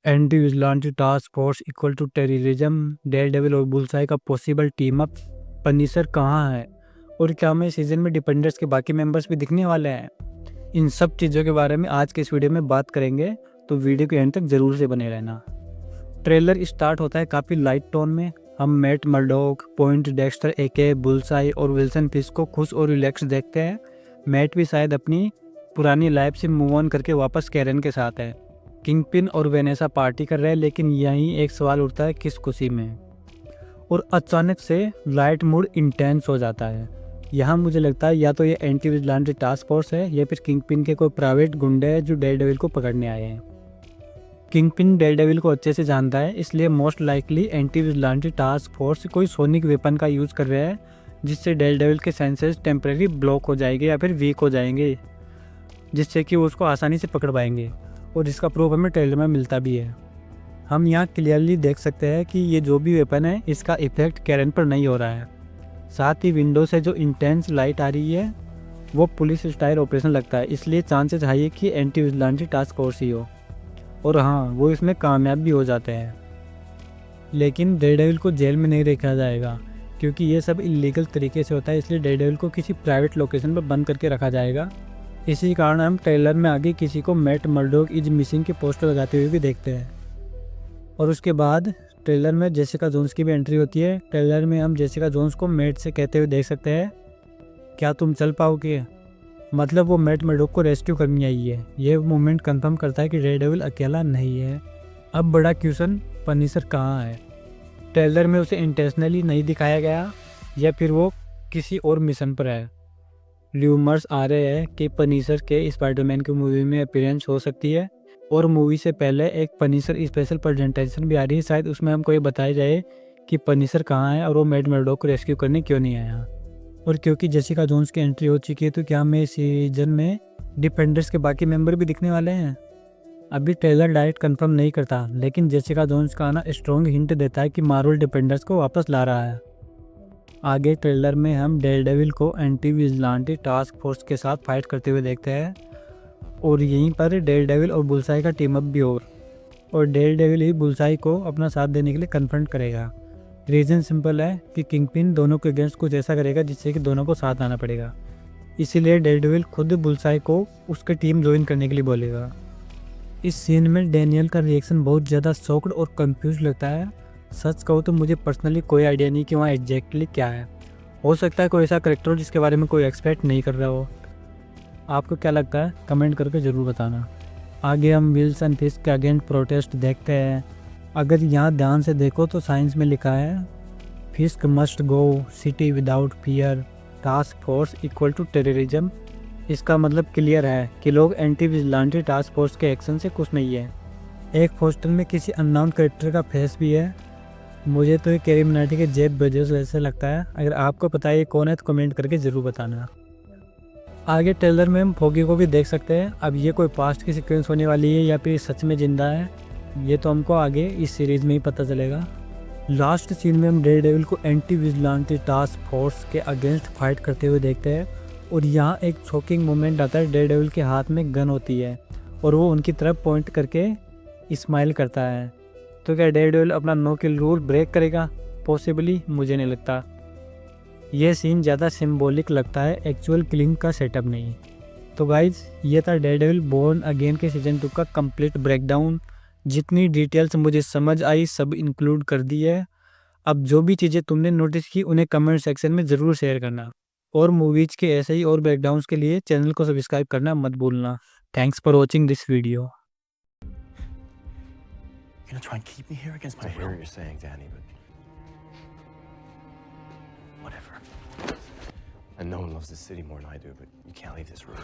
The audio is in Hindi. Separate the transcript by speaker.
Speaker 1: Anti vigilante task force equal to terrorism, Daredevil और बुलसाई का पॉसिबल टीम अप। पनिशर कहाँ है और क्या हमें सीजन में डिपेंडर्स के बाकी मेंबर्स भी दिखने वाले हैं? इन सब चीज़ों के बारे में आज के इस वीडियो में बात करेंगे, तो वीडियो के एंड तक ज़रूर से बने रहना। ट्रेलर स्टार्ट होता है काफ़ी लाइट टोन में। हम मैट मर्डॉक, पॉइंट डेक्स्टर एके, बुलसाई और विल्सन फिश को खुश और रिलैक्स देखते हैं। मैट भी शायद अपनी पुरानी लाइफ से मूव ऑन करके वापस कैरन के साथ है। किंगपिन और वेनेसा पार्टी कर रहे हैं, लेकिन यहीं एक सवाल उठता है, किस खुशी में? और अचानक से लाइट मूड इंटेंस हो जाता है। यहाँ मुझे लगता है या तो ये एंटी विजिलेंट टास्क फोर्स है या फिर किंगपिन के कोई प्राइवेट गुंडे हैं जो डेयरडेविल को पकड़ने आए हैं। किंगपिन डेयरडेविल को अच्छे से जानता है, इसलिए most likely anti vigilante task force कोई सोनिक वेपन का यूज़ कर रहे हैं, जिससे डेयरडेविल के सेंसेस टेम्परेरी ब्लॉक हो जाएंगे या फिर वीक हो जाएंगे, जिससे कि वो उसको आसानी से पकड़ पाएंगे। और इसका प्रूफ हमें ट्रेलर में मिलता भी है। हम यहाँ क्लियरली देख सकते हैं कि ये जो भी वेपन है, इसका इफेक्ट कैरन पर नहीं हो रहा है। साथ ही विंडो से जो इंटेंस लाइट आ रही है वो पुलिस स्टाइल ऑपरेशन लगता है, इसलिए चांसेस हाई है कि एंटी विजिलेंट टास्क फोर्स ही हो। और हाँ, वो इसमें कामयाब भी हो जाते हैं। लेकिन डेयरडेविल को जेल में नहीं रखा जाएगा, क्योंकि ये सब इलीगल तरीके से होता है, इसलिए डेयरडेविल को किसी प्राइवेट लोकेशन पर बंद करके रखा जाएगा। इसी कारण हम ट्रेलर में आगे किसी को मैट मर्डॉक इज मिसिंग के पोस्टर लगाते हुए भी देखते हैं। और उसके बाद ट्रेलर में जेसिका जोन्स की भी एंट्री होती है। ट्रेलर में हम जेसिका जोन्स को मैट से कहते हुए देख सकते हैं, क्या तुम चल पाओगे? मतलब वो मैट मर्डॉक को रेस्क्यू करनी आई है। ये मोमेंट कंफर्म करता है कि डेयरडेविल अकेला नहीं है। अब बड़ा क्वेश्चन, पनिशर कहाँ है? ट्रेलर में उसे इंटेंशनली नहीं दिखाया गया या फिर वो किसी और मिशन पर है। र्यूमर्स आ रहे हैं कि पनिशर के स्पाइडरमैन की मूवी में अपीयरेंस हो सकती है, और मूवी से पहले एक पनिशर स्पेशल प्रेजेंटेशन भी आ रही है। शायद उसमें हमको ये बताया जाए कि पनिशर कहाँ है और वो मैट मर्डॉक को रेस्क्यू करने क्यों नहीं आया। और क्योंकि जेसिका जोन्स की एंट्री हो चुकी है, तो क्या हमें सीजन में डिफेंडर्स के बाकी मेंबर भी दिखने वाले हैं? अभी ट्रेलर डायरेक्ट कंफर्म नहीं करता, लेकिन जेसिका जोन्स का आना स्ट्रॉन्ग हिंट देता है कि मार्वल डिफेंडर्स को वापस ला रहा है। आगे ट्रेलर में हम डेयरडेविल को एंटी विजिलेंट टास्क फोर्स के साथ फाइट करते हुए देखते हैं, और यहीं पर डेयरडेविल और बुलसाई का टीम अप भी हो, और डेयरडेविल ही बुलसाई को अपना साथ देने के लिए कन्फ्रंट करेगा। रीज़न सिंपल है कि किंगपिन दोनों के अगेंस्ट कुछ ऐसा करेगा जिससे कि दोनों को साथ आना पड़ेगा। इसीलिए डेयरडेविल खुद बुलसाई को उसके टीम ज्वाइन करने के लिए बोलेगा। इस सीन में डैनियल का रिएक्शन बहुत ज़्यादा शॉक्ड और कंफ्यूज लगता है। सच कहूँ तो मुझे पर्सनली कोई आइडिया नहीं कि वहाँ एग्जैक्टली क्या है। हो सकता है कोई ऐसा करेक्टर हो जिसके बारे में कोई एक्सपेक्ट नहीं कर रहा हो। आपको क्या लगता है, कमेंट करके ज़रूर बताना। आगे हम विल्सन फिश के अगेंस्ट प्रोटेस्ट देखते हैं। अगर यहाँ ध्यान से देखो तो साइंस में लिखा है, Fisk must go, city without fear, task force equal to terrorism. इसका मतलब क्लियर है कि लोग एंटी विजिलेंट टास्क फोर्स के एक्शन से खुश नहीं है। एक पोस्टर में किसी अननोन कैरेक्टर का फेस भी है। मुझे तो ये कैरी मिनाटी के जेफ बेजोस जैसे लगता है। अगर आपको पता है ये कौन है तो कमेंट करके ज़रूर बताना। आगे ट्रेलर में हम फोगी को भी देख सकते हैं। अब ये कोई पास्ट की सीक्वेंस होने वाली है या फिर सच में जिंदा है, ये तो हमको आगे इस सीरीज़ में ही पता चलेगा। लास्ट सीन में हम डेयरडेविल को एंटी विजिलेंट टास्क फोर्स के अगेंस्ट फाइट करते हुए देखते हैं, और यहाँ एक शॉकिंग मोमेंट आता है। डेयरडेविल के हाथ में गन होती है और वो उनकी तरफ पॉइंट करके स्माइल करता है। तो क्या डेयरडेविल अपना नो किल रूल ब्रेक करेगा? पॉसिबली, मुझे नहीं लगता। यह सीन ज़्यादा सिंबॉलिक लगता है, एक्चुअल किलिंग का सेटअप नहीं। तो गाइज, ये था डेयरडेविल बोर्न अगेन के सीजन 2 का कंप्लीट ब्रेकडाउन। जितनी डिटेल्स मुझे समझ आई सब इंक्लूड कर दी है। अब जो भी चीज़ें तुमने नोटिस की उन्हें कमेंट सेक्शन में ज़रूर शेयर करना, और मूवीज़ के ऐसे ही और ब्रेकडाउन्स के लिए चैनल को सब्सक्राइब करना मत भूलना। Thanks for watching this video.
Speaker 2: You're gonna try and keep me here against my will? I hear what you're saying, Danny, but whatever. And no one loves this city more than I do, but you can't leave this room.